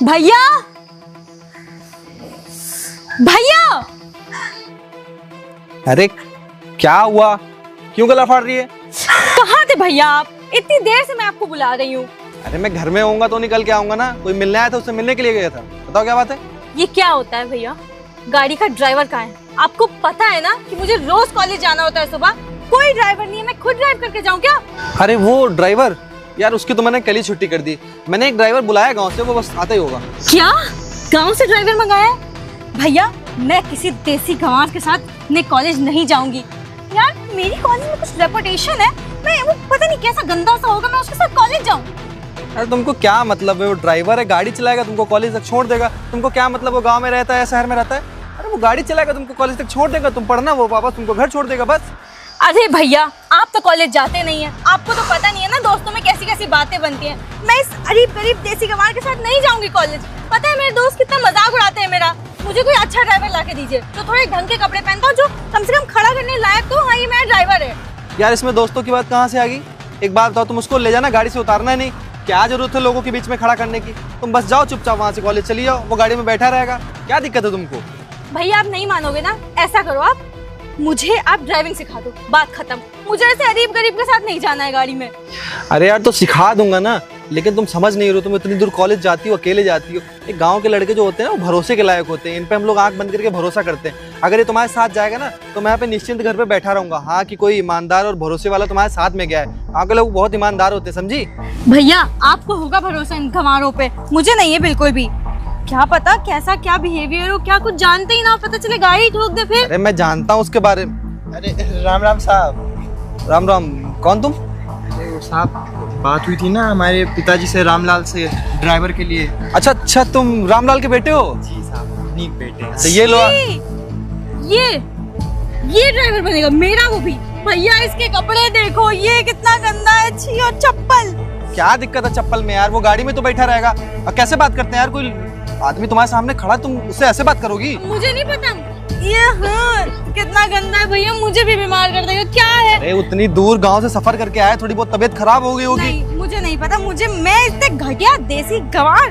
भैया भैया। अरे क्या हुआ, क्यों गला फाड़ रही है? कहाँ थे भैया आप? इतनी देर से मैं आपको बुला रही हूँ। अरे मैं घर में होऊंगा तो निकल के आऊंगा ना, कोई मिलने आया था उससे मिलने के लिए गया था। बताओ क्या बात है? ये क्या होता है भैया? गाड़ी का ड्राइवर कहाँ है? आपको पता है ना कि मुझे रोज कॉलेज जाना होता है सुबह। कोई ड्राइवर नहीं है, मैं खुद ड्राइव करके जाऊँ क्या? अरे वो ड्राइवर यार, उसकी तो मैंने कल ही छुट्टी कर दी। मैंने एक ड्राइवर बुलाया गांव से, वो बस आता ही होगा। क्या गांव से ड्राइवर मंगाया है? भैया मैं किसी देसी गंवार के साथ अपने कॉलेज नहीं जाऊंगी यार। मेरी कॉलेज में कुछ रेपुटेशन है, मैं वो पता नहीं कैसा गंदा सा होगा, मैं उसके साथ कॉलेज जाऊं? अरे तुमको क्या मतलब है? वो ड्राइवर है, गाड़ी चलाएगा, तुमको कॉलेज तक छोड़ देगा। तुमको क्या मतलब, वो गाँव में रहता है शहर में रहता है? अरे वो गाड़ी चलाएगा, तुमको कॉलेज तक छोड़ देगा, तुम पढ़ना, वो वापस तुमको घर छोड़ देगा बस। अरे भैया आप तो कॉलेज जाते नहीं है, आपको तो पता नहीं है ना दोस्तों में कैसी कैसी बातें बनती हैं। मैं इस अरीब गरीब देसी गंवार के साथ नहीं जाऊंगी कॉलेज। पता है मेरे दोस्त कितना मजाक उड़ाते हैं मेरा। मुझे कोई अच्छा ड्राइवर लाके दीजिए जो थोड़े ढंग के कपड़े पहनता हो, जो कम से कम खड़ा करने लायक तो। हाँ ये मेरा ड्राइवर है। यार इसमें दोस्तों की बात कहाँ से आ गई? एक बात बताओ, तुम उसको ले जाना, गाड़ी से उतारना ही नहीं। क्या जरूरत है लोगों के बीच में खड़ा करने की? तुम बस जाओ चुपचाप वहाँ से कॉलेज चली जाओ, वो गाड़ी में बैठा रहेगा। क्या दिक्कत है तुमको? भैया आप नहीं मानोगे ना, ऐसा करो आप मुझे आप ड्राइविंग सिखा दो, बात खत्म। मुझे ऐसे अरीब गरीब के साथ नहीं जाना है गाड़ी में। अरे यार तो सिखा दूंगा ना, लेकिन तुम समझ नहीं रहे हो। तुम इतनी दूर कॉलेज जाती हो, अकेले जाती हो। एक गांव के लड़के जो होते हैं ना, वो भरोसे के लायक होते हैं। इन पे हम लोग आंख बंद करके भरोसा करते हैं। अगर ये तुम्हारे साथ जाएगा ना, तो मैं यहाँ पे निश्चिंत घर पे बैठा रहूंगा। हाँ कि कोई ईमानदार और भरोसे वाला तुम्हारे साथ में गया है। गाँव के लोग बहुत ईमानदार होते हैं, समझी? भैया आपको होगा भरोसा इन गंवारों पे, मुझे नहीं है बिल्कुल भी। क्या पता कैसा क्या बिहेवियर हो, क्या कुछ जानते ही ना, पता चले गाड़ी ठोक दे फिर। अरे मैं जानता हूँ उसके बारे में। अरे राम राम साहब। राम राम। कौन तुम? अरे वो साहब, बात हुई थी ना हमारे पिताजी से, रामलाल से, ड्राइवर के लिए। अच्छा अच्छा, तुम रामलाल के बेटे हो? जी साहब, अपनी बेटे हैं। तो ये लो। ये ड्राइवर बनेगा मेरा, वो भी। भैया इसके कपड़े देखो, ये कितना गंदा है। छी, और चप्पल। क्या दिक्कत है चप्पल में यार? वो गाड़ी में तो बैठा रहेगा। और कैसे बात करते हैं यार, कोई आदमी तुम्हारे सामने खड़ा, तुम उससे ऐसे बात करोगी? मुझे नहीं पता ये। हाँ कितना गंदा है भैया, मुझे भी बीमार कर देगा। क्या है? अरे उतनी दूर गांव से सफर करके आए, थोड़ी बहुत तबीयत खराब हो गई होगी। नहीं मुझे नहीं पता। मैं इतने घटिया देसी गंवार,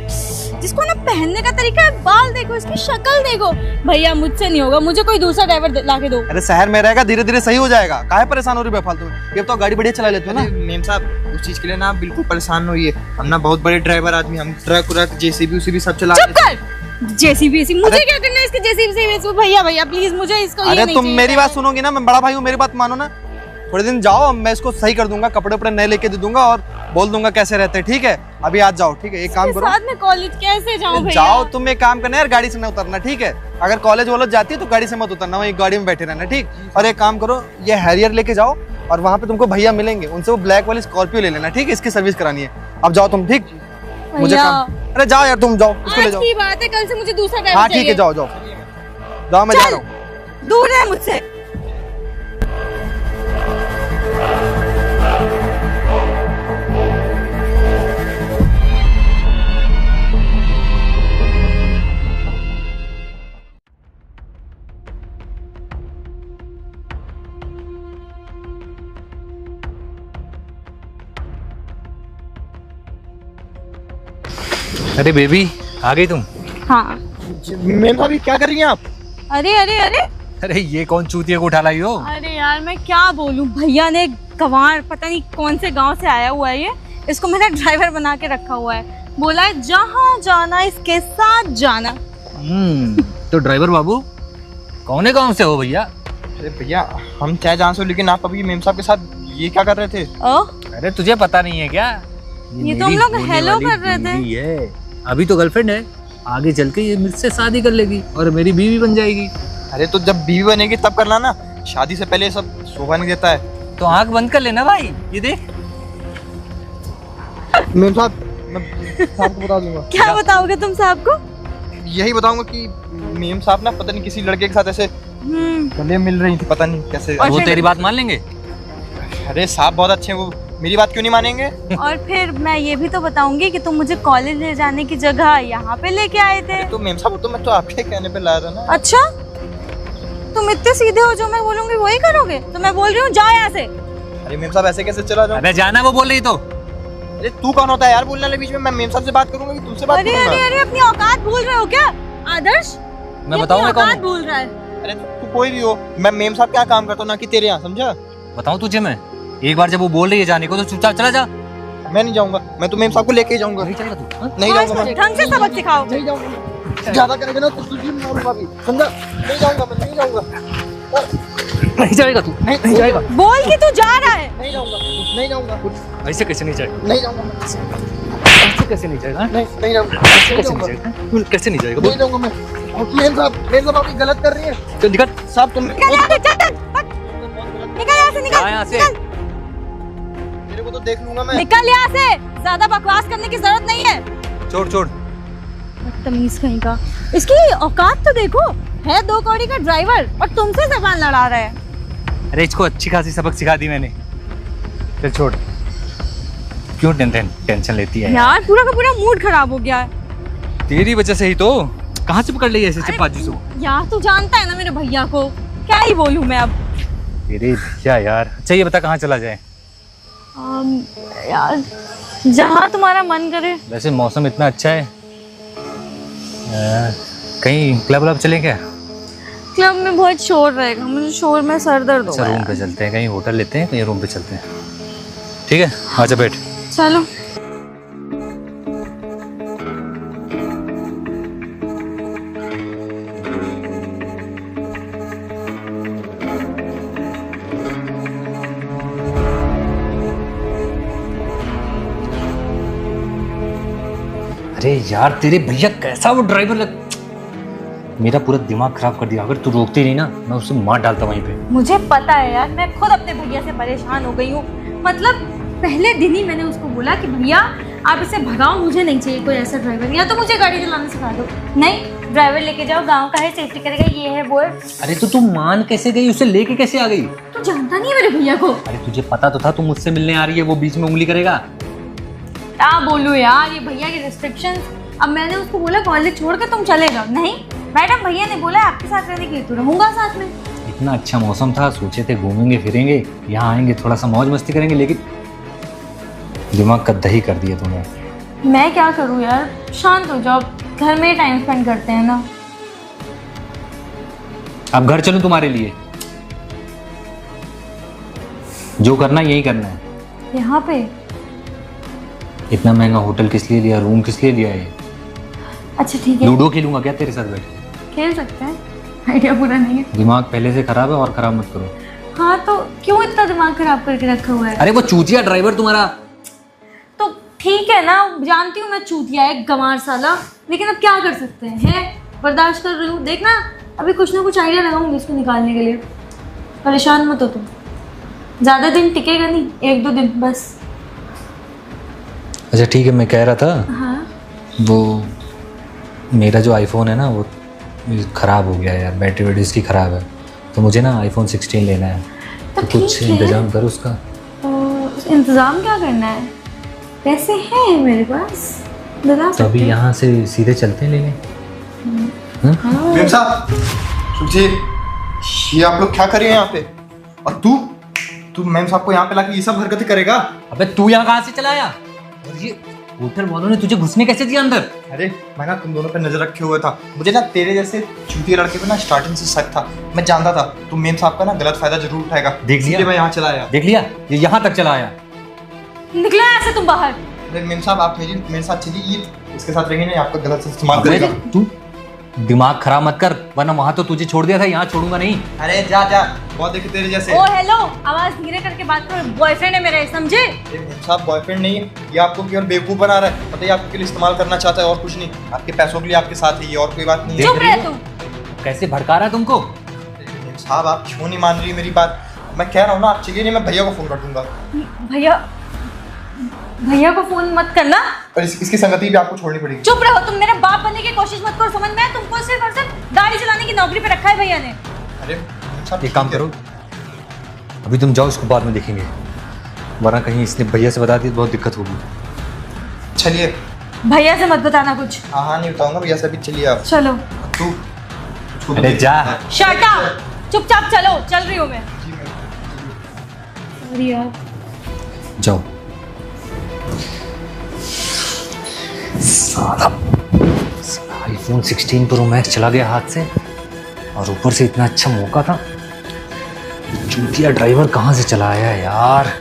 जिसको ना पहनने का तरीका है, बाल देखो, इसकी शक्ल देखो। भैया मुझसे नहीं होगा, मुझे कोई दूसरा ड्राइवर लाके दो। अरे शहर में रहेगा, धीरे धीरे सही हो जाएगा। काहे परेशान हो रही बेफालतू में? ये तो गाड़ी बढ़िया चला लेते हो ना। मेम साहब, उस चीज के लिए ना आप बिल्कुल परेशान होइए। हम ना बहुत बड़े ड्राइवर आदमी, हम ट्रक जेसीबी उसी भी सब चला चुप कर। जेसीबी मुझे क्या करना है इसके जेसीबी से? भैया भैया प्लीज मुझे इसको ये अरे नहीं तुम चाहिए। मेरी बात सुनोगी ना, मैं बड़ा भाई हूँ, मेरी बात मानो ना। थोड़े दिन जाओ, मैं इसको सही कर दूंगा, कपड़े उपड़े नए लेके दे दूंगा और बोल दूंगा कैसे रहते हैं। ठीक है अभी आज जाओ, ठीक है? एक काम करो, साथ में कॉलेज कैसे जाऊं भैया? जाओ तुम, एक काम करना यार, गाड़ी से न उतरना, ठीक है? अगर कॉलेज वॉलेज जाती है तो गाड़ी से मत उतरना, वहीं गाड़ी में बैठे रहना, ठीक? और एक काम करो, ये हैरियर लेके जाओ और वहाँ पे तुमको भैया मिलेंगे, उनसे वो ब्लैक वाली स्कॉर्पियो ले लेना, ठीक है? इसकी सर्विस करानी है। अब जाओ तुम, ठीक? मुझे काम। अरे जाओ यार, तुम जाओ, इसको ले आज जाओ। की बात है, कल से मुझे दूसरा ड्राइवर हाँ चाहिए। ठीक है, जाओ जाओ जाओ, मैं जा चल, रहा हूँ। दूर रह मुझसे। अरे बेबी, आ गई तुम? हाँ। मेम साहब, क्या कर रही हैं आप? अरे अरे अरे अरे ये कौन चूतिया को उठा लाई हो? अरे यार मैं क्या बोलूं, भैया ने गंवार पता नहीं कौन से गांव से आया हुआ है ये, इसको मैंने ड्राइवर बना के रखा हुआ है। बोला है जहाँ जाना इसके साथ जाना। तो ड्राइवर बाबू कौन गांव से हो भैया? अरे भैया, हम चाहे जान सो, लेकिन आप अभी मेम साहब के साथ ये क्या कर रहे थे? अरे तुझे पता नहीं है क्या? ये तो हम लोग हेलो कर रहे थे। ये अभी तो गर्लफ्रेंड है, आगे चल के ये मुझसे शादी कर लेगी और मेरी बीवी बन जाएगी। अरे तो जब बीवी बनेगी तब करना ना, शादी से पहले सब शोभा नहीं देता है। तो आंख बंद कर लेना भाई, ये देख। मेम साहब, मैं साहब को बता दूंगा। क्या बताओगे तुम साहब को? यही बताऊंगा कि मेम साहब ना पता नहीं किसी लड़के के साथ ऐसे गले मिल रही थी, पता नहीं कैसे। और वो फिर- तेरी बात मान लेंगे? अरे साहब बहुत अच्छे हैं, वो मेरी बात क्यों नहीं मानेंगे? और फिर मैं ये भी तो बताऊंगी कि तुम मुझे कॉलेज ले जाने की जगह यहाँ पे लेके आए थे। तो मेम साहब, तो मैं तो आपके कहने पे ला रहा ना। अच्छा तुम इतने सीधे हो, जो मैं बोलूंगी वही करोगे? तो मैं बोल रही हूँ जाओ यहाँ से। अरे मेम साहब, ऐसे कैसे चला जाऊं? अबे जाना, वो बोल रही तो। अरे तू कौन होता है यार बोलने वाले बीच में? मैं मेम साहब से बात करूंगा कि तुमसे बात अरे करूंगा? अरे अरे अपनी औकात भूल रहे हो क्या आदर्श? मैं ये बताऊं अपनी मैं कौन औकात हूं? भूल रहा है। अरे तू कोई भी हो, मैं मेम साहब के यहाँ काम करता हूँ ना कि तेरे यहाँ, समझा? बताऊं तुझे मैं? एक बार जब वो बोल रही है जाने को तो चुपचाप चला जा। मैं नहीं जाऊंगा, मैं तो मेम साहब को लेके ही जाऊंगा। नहीं चलेगा तू? हाँ? नहीं जाऊंगा मैं, ढंग से सबक सिखाओ। नहीं जाऊंगा। ज्यादा करेंगे ना तो तुझे मारूंगा भी, समझा? नहीं जाऊंगा मैं, नहीं जाऊंगा, नहीं जाएगा तू? नहीं जाएगा? बोल कि तू जा रहा है। नहीं जाऊंगा, नहीं जाऊंगा, ऐसे कैसे नहीं जाएगा? नहीं जाऊंगा मैं, ऐसे कैसे नहीं जाएगा? नहीं जाऊंगा, ऐसे कैसे नहीं जाएगा? तू कैसे नहीं जाएगा? नहीं जाऊंगा मैं। और मेम साहब अभी गलत कर रही है। चल निकल। साहब तुम निकल यहाँ से, चल चल, भाग। निकल यहाँ से, निकल जा यहाँ से। निकल। मेरे को तो देख लूंगा मैं। निकल यहाँ से, ज्यादा बकवास करने की जरूरत नहीं है। छोड़ छोड़। बदतमीज कहीं का। इसकी औकात तो देखो, है 2 कौड़ी का ड्राइवर और तुमसे जबान लड़ा रहा है। अरे इसको अच्छी खासी सबक सिखा दी मैंने। चल छोड़। क्यों टेंशन लेती है? यार पूरा का पूरा मूड खराब हो गया है। तेरी वजह से ही तो। कहाँ से पकड़ ली ऐसे चपाजू से? यार तू जानता है ना मेरे भैया को, क्या ही बोलूं मैं अब। तेरे भैया यार। अच्छा ये बता कहाँ चला जाए? यार जहाँ तुम्हारा मन करे। वैसे मौसम इतना अच्छा है, कहीं क्लब व्लब चले क्या? क्लब में बहुत शोर रहेगा, मुझे शोर में सर दर्द अच्छा होगा रूम यार। पे चलते हैं, कहीं होटल लेते हैं, कहीं रूम पे चलते हैं। ठीक है आजा बैठ। चलो। अरे यार तेरे भैया कैसा वो ड्राइवर लग, मेरा पूरा दिमाग खराब कर दिया। अगर तू रोकती नहीं ना मैं उससे मार डालता वहीं पे। मुझे पता है यार, मैं खुद अपने भैया से परेशान हो गई हूँ। मतलब पहले दिन ही मैंने उसको बोला कि भैया आप इसे भगाओ, मुझे नहीं चाहिए कोई ऐसा ड्राइवर, या तो मुझे गाड़ी चलाना सिखा दो। नहीं, ड्राइवर लेके जाओ, गांव का है, सेफ्टी करेगा, ये है वो है। अरे तो तू मान कैसे गई? उसे लेके कैसे आ गई? तू जानता नहीं है मेरे भैया को। अरे तुझे पता तो था तू मुझसे मिलने आ रही है, वो बीच में उंगली करेगा। क्या बोलूं यार, ये भैया की रिस्ट्रिक्शंस। अब मैंने उसको बोला कॉलेज छोड़ के तुम चले जाओ, नहीं मैडम भैया ने बोला आपके साथ रहने के लिए, तो रहूंगा साथ में। इतना अच्छा मौसम था, सोचे थे घूमेंगे फिरेंगे, यहाँ आएंगे थोड़ा सा मौज मस्ती करेंगे, लेकिन दिमाग का दही कर दिया तूने। मैं क्या करूं यार, शांत हो जाओ, घर में ही टाइम स्पेंड करते हैं ना। अब घर चलूं तुम्हारे लिए? जो करना है यही करना है। यहाँ पे इतना महंगा होटल किस लिए लिया, रूम किस लिए लिया है? अच्छा ठीक है, लूडो खेलूंगा क्या तेरे साथ बैठ के? खेल सकते हैं, आइडिया बुरा नहीं है। दिमाग पहले से खराब है और खराब मत करो। हाँ तो क्यों इतना दिमाग खराब करके रखा हुआ है? अरे वो चूतिया ड्राइवर तुम्हारा। तो ठीक है ना, जानती हूँ मैं चूतिया है, गंवार साला, लेकिन अब क्या कर सकते हैं, बर्दाश्त कर रही हूँ। देखना अभी कुछ ना कुछ आइडिया लगाऊंगी इसको निकालने के लिए, परेशान मत हो तुम। ज़्यादा दिन टिकेगा नहीं, 1-2 दिन बस। अच्छा ठीक है, मैं कह रहा था हाँ वो मेरा जो आईफोन है ना वो ख़राब हो गया है यार, बैटरी वैटरी इसकी ख़राब है, तो मुझे ना आईफोन 16 लेना है। तो कुछ ठीक है। इंतजाम कर उसका। तो इंतज़ाम क्या करना है, पैसे हैं मेरे पास, दिला तो सकते अभी हैं। यहाँ से सीधे चलते हैं लेने। हाँ। मेम साहब सुनिए, ये आप लोग क्या कर रहे हैं यहाँ पे? और तू मेम साहब को यहाँ पे लाके ये सब हरकतें करेगा? अबे तू यहाँ कहाँ से चला आया? और ये होटल वालों ने तुझे घुसने कैसे दिया अंदर? अरे मैं ना तुम दोनों पे नजर रखे हुए था, मुझे ना तेरे जैसे चूतिया लड़के पे ना स्टार्टिंग से शक था। मैं जानता था तुम मेम साहब का ना गलत फायदा जरूर उठाएगा, देख लिया? इसलिए मैं यहाँ चला आया। देख लिया, ये यहाँ तक चला आया। निकला ऐसे तुम बाहर। अरे मेम साहब आप मेरे साथ चलिए, ये इसके साथ रहेंगे ना, आपका गलत से इस्तेमाल अबे, करेगा। तू दिमाग खराब मत कर, वरना वहां तो तुझे छोड़ दिया था, यहाँ छोड़ूंगा नहीं। अरे जा बहुत देखे तेरे जैसे। ओ हेलो, आवाज धीरे करके बात करो, बॉयफ्रेंड है मेरा, समझे? ये मेम साहब बॉयफ्रेंड नहीं है, ये आपको केवल बेवकूफ बना रहा है, पता है आपके लिए इस्तेमाल करना चाहता है और कुछ नहीं, आपके पैसों के लिए आपके साथ है, ये और कोई बात नहीं है। चुप रहे तुम। कैसे भड़का रहा है तुमको? मेम साहब आप क्यों नहीं मान रही मेरी बात? मैं कह रहा हूँ ना आप चलिए नहीं, मैं भैया को फोन कर दूंगा भैया को फोन मत करना। और इसकी संगति भी आपको छोड़नी पड़ेगी। चुप रहो तुम, मेरा बाप बनने की कोशिश मत करो, समझ में आया? तुमको सिर्फ और सिर्फ गाड़ी चलाने की नौकरी पे रखा है भैया ने। अरे मेम साहब एक काम करो, अभी तुम जाओ, इसको बाद में देखेंगे, वरना कहीं इसने भैया से बता दी तो बहुत दिक्कत होगी। चलिए। भैया से मत बताना कुछ। हाँ नहीं बताऊंगा भैया से, अभी चलिए आप। चलो। तू उसको अरे देख। जा। शट अप, चुपचाप चलो, चल रही हूँ मैं। जी मैम। अरे यार जाओ। साला आईफोन 16 प्रो मैक्स चला गया हाथ से, और ऊपर से इतना अच्छा मौका था। चूतिया ड्राइवर कहाँ से चला आया यार,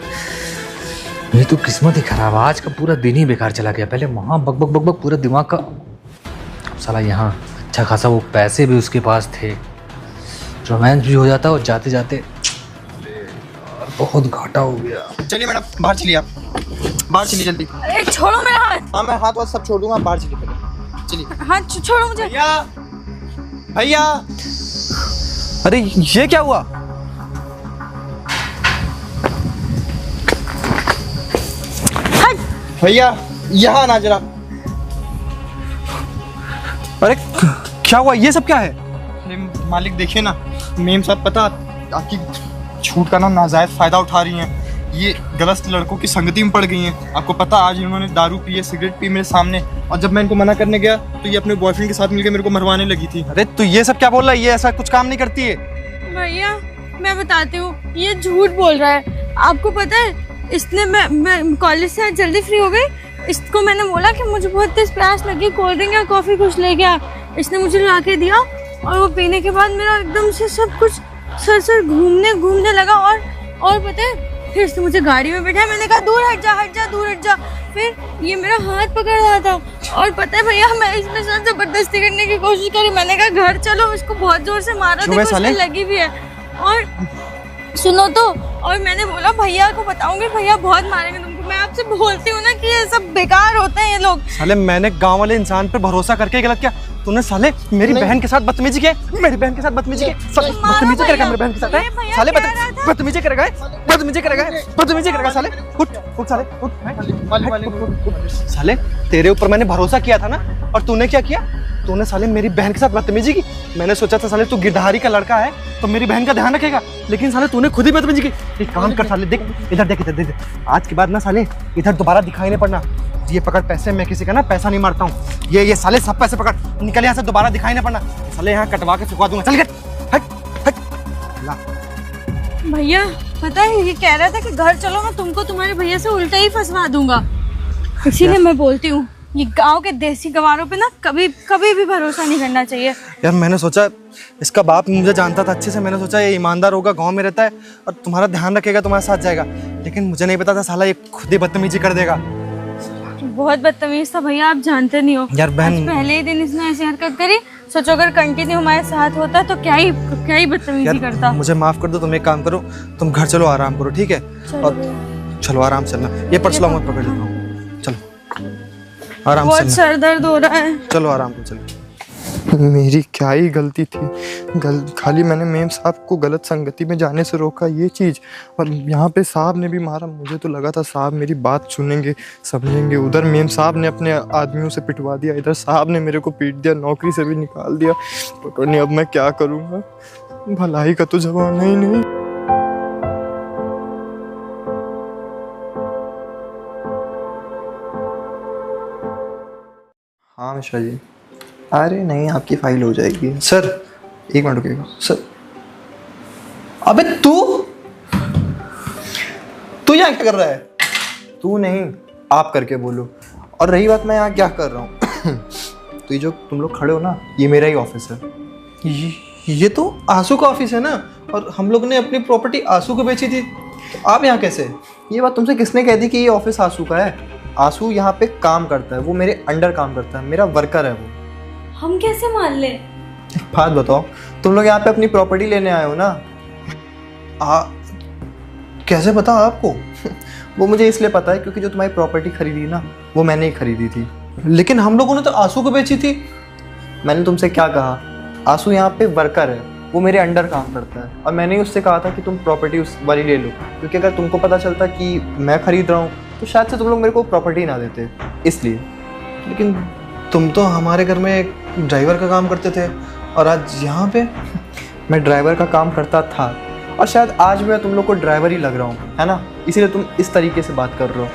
ये तो किस्मत ही खराब। आज का पूरा दिन ही बेकार चला गया। पहले वहाँ बक बक बक बक पूरा दिमाग का, साला यहाँ अच्छा खासा वो पैसे भी उसके पास थे, रोमांस भी हो जाता, और जाते जाते बहुत घाटा हो गया। चलिए मैडम बाहर चलिए, आप बाहर चलिए जल्दी। अरे छोड़ो मेरा हाथ। हाँ मैं हाथ वाथ सब छोड़ दूंगा, आप बाहर चलिए पहले, चलिए। हाँ छोड़ो मुझे। भैया भैया, अरे ये क्या हुआ? भैया यहाँ ना जरा। अरे क्या हुआ? ये सब क्या है? अरे मालिक देखिए ना, मेम साहब पता आपकी छूट का ना नाजायज फायदा उठा रही हैं। ये गलत लड़कों की संगति में पड़ गई हैं। आपको पता आज इन्होंने दारू पी है, सिगरेट पी मेरे सामने, और जब मैं इनको मना करने गया तो ये अपने बॉयफ्रेंड के साथ मिलकर मेरे को मरवाने लगी थी। अरे तू ये सब क्या बोल रहा है? ये ऐसा कुछ काम नहीं करती है। भैया मैं बताती हूँ, ये झूठ बोल रहा है। आपको पता है इसने, मैं कॉलेज से आज जल्दी फ्री हो गई, इसको मैंने बोला कि मुझे बहुत तेज प्यास लगी, कोल्ड ड्रिंक या कॉफ़ी कुछ ले गया। इसने मुझे ला के दिया, और वो पीने के बाद मेरा एकदम से सब कुछ सर घूमने लगा। और पता है फिर इसने मुझे गाड़ी में बैठाया, मैंने कहा दूर हट जा दूर हट जा। फिर ये मेरा हाथ पकड़ रहा था, और पता है भैया मैं इसमें साथ जबरदस्ती करने की कोशिश करी। मैंने कहा घर चलो, इसको बहुत जोर से मारा, देखो इसको लगी भी है। और सुनो तो, और मैंने बोला भैया को बताऊंगी, भैया बहुत मारेंगे तुमको। मैं आपसे बोलती हूँ ना कि ये सब बेकार होते हैं ये लोग। साले मैंने गांव वाले इंसान पे भरोसा करके गलत किया। तूने साले मेरी बहन के साथ बदतमीजी की, मेरी बहन के साथ बदतमीजी की, बदतमीजी करेगा मेरी बहन के साथ, साले बदतमीजी करेगा, बदतमीजी करेगा साले। उठ साले उठ। साले तेरे ऊपर मैंने भरोसा किया था ना, और तूने क्या किया? तूने साले मेरी बहन के साथ बदतमीजी की। मैंने सोचा था साले तू गिरधारी का लड़का है तो मेरी बहन का ध्यान रखेगा, लेकिन साले तूने खुद ही बदतमीजी की। एक काम कर साले, देख इधर देख, इधर देख, आज के बाद ना साले इधर दोबारा दिखाई नहीं पड़ना। ये पकड़ पैसे, मैं किसी का ना पैसा नहीं मारता हूँ। ये साले सब पैसे पकड़, निकल यहाँ से, दोबारा दिखाई नहीं पड़ना। साले यहाँ कटवा के सुखवा दूंगा। चल हट। ला भैया पता है ये कह रहा था कि घर चलो, मैं तुमको तुम्हारे भैया से उल्टा ही फंसवा दूंगा। इसीलिए मैं बोलती हूँ ये गांव के देसी गंवारों पे ना कभी भी भरोसा नहीं करना चाहिए। यार मैंने सोचा इसका बाप मुझे जानता था अच्छे से, मैंने सोचा ये ईमानदार होगा, गांव में रहता है और तुम्हारा ध्यान रखेगा, तुम्हारे साथ जाएगा, लेकिन मुझे नहीं पता था साला ये खुद ही बदतमीजी कर देगा। बहुत बदतमीज था भैया, आप जानते नहीं हो। यार बहन, पहले ही दिन इसने ऐसी हरकत करी, सोचो अगर कंटिन्यू हमारे साथ होता तो क्या ही बदतमीजी करता। मुझे माफ कर दो, तुम एक काम करो, तुम घर चलो, आराम करो, ठीक है? और चलो आराम से चलना, ये पर्स लो मैं पकड़ लेता हूँ, चलो आराम से। बहुत सर दर्द हो रहा है, चलो आराम से चलो। मेरी क्या ही गलती थी, खाली मैंने मेम साहब को गलत संगति में जाने से रोका ये चीज़, और यहाँ पे साहब ने भी मारा। मुझे तो लगा था साहब मेरी बात सुनेंगे समझेंगे, उधर मेम साहब ने अपने आदमियों से पिटवा दिया, इधर साहब ने मेरे को पीट दिया, नौकरी से भी निकाल दिया। पता नहीं अब मैं क्या करूँगा, भलाई का तो जमाना ही नहीं। हाँ मिश्रा जी, अरे नहीं आपकी फाइल हो जाएगी। सर एक मिनट रुकिएगा सर। अबे तू यहाँ क्या कर रहा है? तू नहीं, आप करके बोलो। और रही बात मैं यहाँ क्या कर रहा हूँ तो ये जो तुम लोग खड़े हो ना, ये मेरा ही ऑफिस है। ये तो आंसू का ऑफिस है ना, और हम लोग ने अपनी प्रॉपर्टी आंसू को बेची थी, तो आप यहाँ कैसे? ये बात तुमसे किसने कह दी कि ये ऑफिस आंसू का है? आंसू यहाँ पे काम करता है, वो मेरे अंडर काम करता है, मेरा वर्कर है वो। हम कैसे मान ले? बात बताओ, तुम लोग यहाँ पे अपनी प्रॉपर्टी लेने आए हो ना? कैसे पता आपको? वो मुझे इसलिए पता है क्योंकि जो तुम्हारी प्रॉपर्टी खरीदी ना, वो मैंने ही खरीदी थी। लेकिन हम लोगों ने तो आंसू को बेची थी। मैंने तुमसे क्या कहा? आंसू यहाँ पे वर्कर है, वो मेरे अंडर काम करता है, और मैंने ही उससे कहा था कि तुम प्रॉपर्टी उस वाली ले लो, क्योंकि अगर तुमको पता चलता कि मैं खरीद रहा हूँ तो शायद से तुम लोग मेरे को प्रॉपर्टी ना देते, इसलिए। लेकिन तुम तो हमारे घर में एक ड्राइवर का काम करते थे, और आज यहाँ पे? मैं ड्राइवर का काम करता था, और शायद आज मैं तुम लोग को ड्राइवर ही लग रहा हूँ, है ना? इसीलिए तुम इस तरीके से बात कर रहे हो,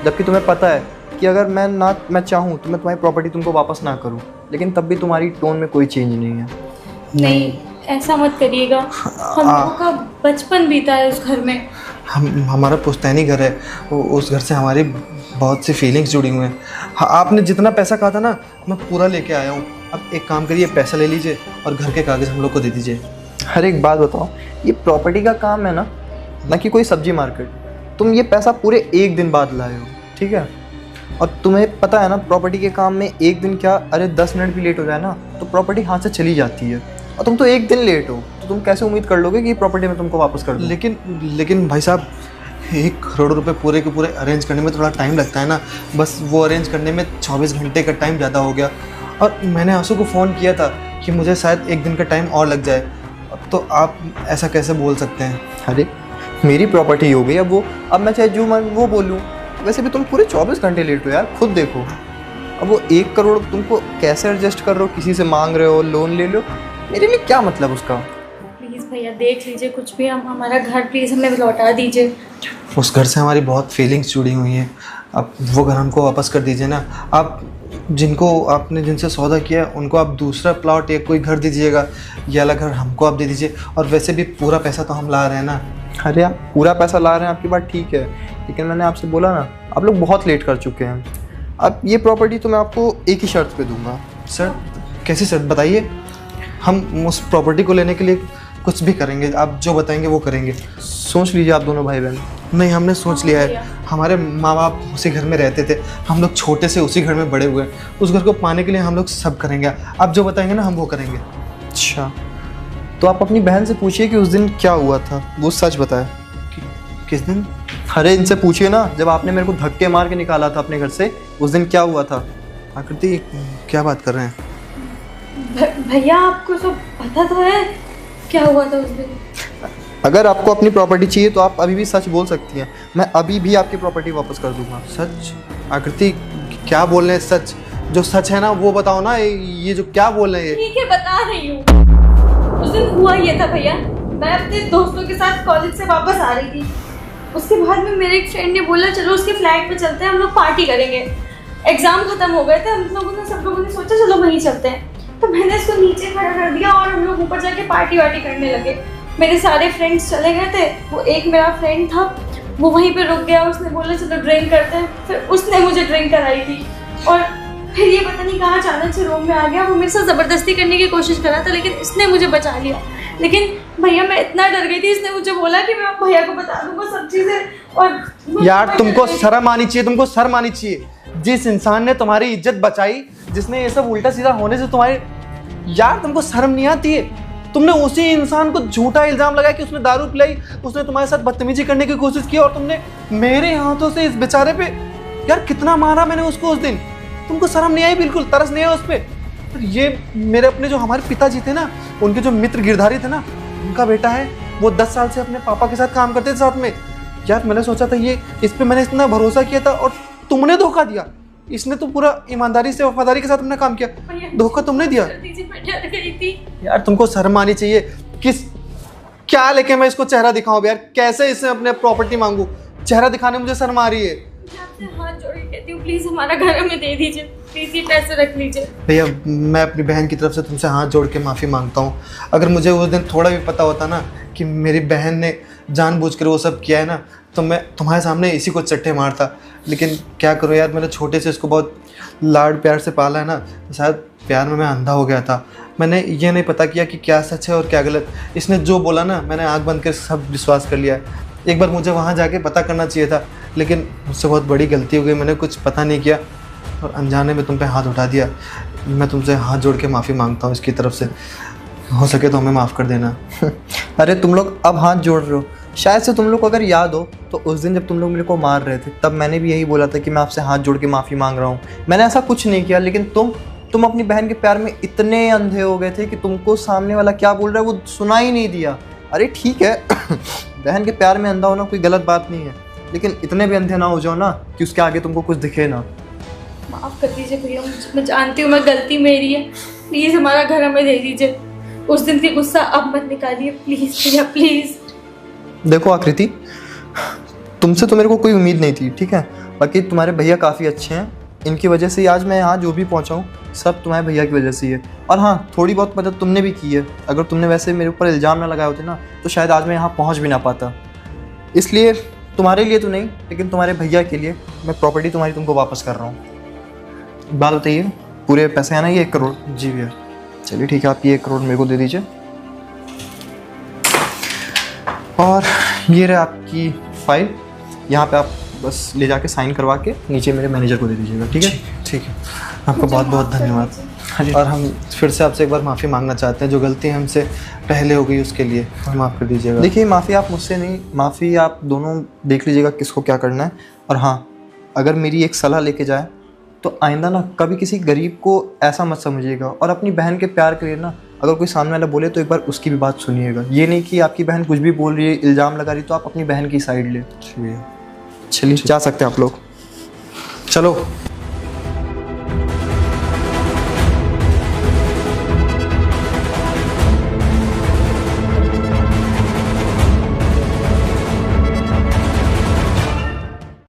जबकि तुम्हें पता है कि अगर मैं चाहूँ तो मैं तुम्हारी प्रॉपर्टी तुमको वापस ना करूँ, लेकिन तब भी तुम्हारी टोन में कोई चेंज नहीं है। नहीं ऐसा मत करिएगा, हम लोगों का बचपन बीता है उस घर में। हमारा पुश्तैनी घर है, उस घर से हमारी बहुत सी फीलिंग्स जुड़ी हुई हैं। हाँ, आपने जितना पैसा कहा था ना मैं पूरा लेके आया हूँ। अब एक काम करिए, पैसा ले लीजिए और घर के कागज़ हम लोग को दे दीजिए। हर एक बात बताओ, ये प्रॉपर्टी का काम है ना कि कोई सब्जी मार्केट। तुम ये पैसा पूरे 1 दिन बाद लाए हो, ठीक है? और तुम्हें पता है ना प्रॉपर्टी के काम में 1 दिन क्या, अरे 10 मिनट भी लेट हो जाए ना तो प्रॉपर्टी हाथ से चली जाती है। और तुम तो 1 दिन लेट हो, तो तुम कैसे उम्मीद कर लोगे कि प्रॉपर्टी में तुमको वापस कर दूं? लेकिन भाई साहब, 1 करोड़ रुपए पूरे के पूरे अरेंज करने में थोड़ा टाइम लगता है ना। बस वो अरेंज करने में 24 घंटे का टाइम ज़्यादा हो गया। और मैंने आंसू को फ़ोन किया था कि मुझे शायद 1 दिन का टाइम और लग जाए। तो आप ऐसा कैसे बोल सकते हैं? अरे मेरी प्रॉपर्टी हो गई, अब मैं चाहे जो मैं वो बोलूँ। वैसे भी तुम पूरे 24 घंटे लेट हो यार, खुद देखो। अब वो 1 करोड़ तुमको कैसे एडजस्ट कर रहे हो, किसी से मांग रहे हो, लोन ले लो, मेरे लिए क्या मतलब उसका? प्लीज़ भैया देख लीजिए कुछ भी, हम हमारा घर प्लीज़ हमें लौटा दीजिए। उस घर से हमारी बहुत फीलिंग्स जुड़ी हुई हैं। अब वो घर हमको वापस कर दीजिए ना। आप आपने जिनसे सौदा किया उनको आप दूसरा प्लॉट या कोई घर दीजिएगा, ये वाला घर हमको आप दे दीजिए। और वैसे भी पूरा पैसा तो हम ला रहे हैं ना। अरे आप पूरा पैसा ला रहे हैं, आपकी बात ठीक है, लेकिन मैंने आपसे बोला ना आप लोग बहुत लेट कर चुके हैं। अब ये प्रॉपर्टी तो मैं आपको एक ही शर्त पे दूंगा। सर कैसी शर्त बताइए? हम उस प्रॉपर्टी को लेने के लिए कुछ भी करेंगे, आप जो बताएंगे वो करेंगे। सोच लीजिए आप दोनों भाई बहन। नहीं, हमने सोच लिया है। हमारे माँ बाप उसी घर में रहते थे, हम लोग छोटे से उसी घर में बड़े हुए। उस घर को पाने के लिए हम लोग सब करेंगे। आप जो बताएंगे ना हम वो करेंगे। अच्छा, तो आप अपनी बहन से पूछिए कि उस दिन क्या हुआ था, वो सच बताए। किस दिन? अरे इनसे पूछिए ना, जब आपने मेरे को धक्के मार के निकाला था अपने घर से, उस दिन क्या हुआ था? आकृति क्या बात कर रहे हैं? भैया आपको सब पता तो है क्या हुआ था उस दिन? अगर आपको अपनी प्रॉपर्टी चाहिए तो आप अभी भी सच बोल सकती हैं, मैं अभी भी आपकी प्रॉपर्टी वापस कर दूंगा। सच? आकृति क्या बोल रहे हैं? सच? जो सच है ना वो बताओ ना। ये जो क्या बोल रहे हैं? ठीक है बता रही हूँ। उस दिन हुआ ये था भैया, मैं अपने दोस्तों के साथ कॉलेज से वापस आ रही थी। उसके बाद में मेरे एक फ्रेंड ने बोला चलो उसके फ्लैट पे चलते हैं, हम लोग पार्टी करेंगे। एग्जाम खत्म हो गए थे, सब लोगों ने सोचा चलो वहीं चलते हैं। तो मैंने इसको नीचे खड़ा कर दिया और हम लोग ऊपर जाके पार्टी वार्टी करने लगे। मेरे सारे फ्रेंड्स चले गए थे, वो एक मेरा फ्रेंड था वो वहीं पे रुक गया। उसने बोला चलो ड्रिंक करते हैं, फिर उसने मुझे ड्रिंक कराई थी। और फिर ये पता नहीं कहाँ अचानक से रूम में आ गया। वो मेरे साथ ज़बरदस्ती करने की कोशिश कर रहा था, लेकिन इसने मुझे बचा लिया। लेकिन भैया मैं इतना डर गई थी, इसने मुझे बोला कि मैं भैया को बता दूंगा सब चीज़ें। और यार तुमको शर्म आनी चाहिए, तुमको शर्म आनी चाहिए। जिस इंसान ने तुम्हारी इज्जत बचाई, जिसने ये सब उल्टा सीधा होने से तुम्हारी, यार तुमको शर्म नहीं आती है? तुमने उसी इंसान को झूठा इल्जाम लगाया कि उसने दारू पिलाई, उसने तुम्हारे साथ बदतमीजी करने की कोशिश की, और तुमने मेरे हाथों से इस बेचारे पे, यार कितना मारा मैंने उसको उस दिन। तुमको शर्म नहीं आई? बिल्कुल तरस नहीं आया उस पर? ये मेरे अपने जो हमारे पिताजी थे ना, उनके जो मित्र गिरधारी थे ना, उनका बेटा है। वो 10 साल से अपने पापा के साथ काम करते थे साथ में। यार मैंने सोचा था ये इस पे मैंने इतना भरोसा किया था और तुमने धोखा दिया। इसने तो पूरा ईमानदारी से वफादारी के साथ अपना काम किया, धोखा तुमने दिया। यार तुमको शर्म आनी चाहिए। क्या लेके मैं इसको चेहरा दिखाऊं यार? कैसे इसे अपने प्रॉपर्टी मांगू? चेहरा दिखाने मुझे शर्म आ रही है। हाथ जोड़ के कहती हूँ प्लीज हमारा घर हमें दे दीजिए, प्लीज ये पैसे रख लीजिए। भैया मैं अपनी बहन की तरफ से तुमसे हाथ जोड़ के माफ़ी मांगता हूँ। अगर मुझे उस दिन थोड़ा भी पता होता ना कि मेरी बहन ने जानबूझकर वो सब किया है ना, तो मैं तुम्हारे सामने इसी को चट्टे मारता। लेकिन क्या करूँ यार, मैंने छोटे से इसको बहुत लाड प्यार से पाला है ना, शायद प्यार में मैं अंधा हो गया था। मैंने ये नहीं पता किया कि क्या सच है और क्या गलत। इसने जो बोला ना, मैंने आँख बंद कर सब विश्वास कर लिया है। एक बार मुझे वहाँ जाके पता करना चाहिए था, लेकिन मुझसे बहुत बड़ी गलती हो गई। मैंने कुछ पता नहीं किया और अनजाने में तुम पे हाथ उठा दिया। मैं तुमसे हाथ जोड़ के माफ़ी मांगता हूँ इसकी तरफ से। हो सके तो हमें माफ़ कर देना। अरे तुम लोग अब हाथ जोड़ रहे हो, शायद से तुम लोग को अगर याद हो तो उस दिन जब तुम लोग मेरे को मार रहे थे तब मैंने भी यही बोला था कि मैं आपसे हाथ जोड़ के माफ़ी मांग रहा हूँ। मैंने ऐसा कुछ नहीं किया, लेकिन तुम अपनी बहन के प्यार में इतने अंधे हो गए थे कि तुमको सामने वाला क्या बोल रहा है वो सुना ही नहीं दिया। अरे ठीक है बहन के प्यार में अंधा होना कोई गलत बात नहीं है, लेकिन इतने भी अंधे ना हो जाओ ना कि उसके आगे तुमको कुछ दिखे ना। माफ़ कर दीजिए भैया, मैं जानती हूँ मैं गलती मेरी है। प्लीज़ हमारा घर हमें दे दीजिए। उस दिन की गुस्सा अब मत निकालिए प्लीज़ भैया, प्लीज़। देखो आकृति, तुमसे तो मेरे को कोई उम्मीद नहीं थी, ठीक है। बाकी तुम्हारे भैया काफ़ी अच्छे हैं, इनकी वजह से आज मैं यहाँ जो भी पहुँचा हूँ सब तुम्हारे भैया की वजह से ही है। और हाँ, थोड़ी बहुत मदद तुमने भी की है। अगर तुमने वैसे मेरे ऊपर इल्ज़ाम ना लगाए होते ना तो शायद आज मैं यहाँ पहुँच भी ना पाता। इसलिए तुम्हारे लिए तो नहीं, लेकिन तुम्हारे भैया के लिए मैं प्रॉपर्टी तुम्हारी तुमको वापस कर रहा हूँ। बात बताइए, पूरे पैसे हैं ना ये 1 करोड़? जी भैया। चलिए ठीक है, आप ये 1 करोड़ मेरे को दे दीजिए, और ये रहे आपकी फाइल। यहाँ पे आप बस ले जाके साइन करवा के नीचे मेरे मैनेजर को दे दीजिएगा, ठीक है? ठीक है, आपका बहुत बहुत धन्यवाद। और हम फिर से आपसे एक बार माफ़ी मांगना चाहते हैं, जो गलती हमसे पहले हो गई उसके लिए माफ़ कर दीजिएगा। देखिए, माफ़ी आप मुझसे नहीं, माफ़ी आप दोनों देख लीजिएगा किसको क्या करना है। और हाँ, अगर मेरी एक सलाह लेके जाए तो आइंदा ना कभी किसी गरीब को ऐसा मत समझिएगा, और अपनी बहन के प्यार के लिए ना अगर कोई सामने वाला बोले तो एक बार उसकी भी बात सुनिएगा। ये नहीं कि आपकी बहन कुछ भी बोल रही है, इल्ज़ाम लगा रही है, तो आप अपनी बहन की साइड ले। चलिए जा सकते हैं आप लोग, चलो।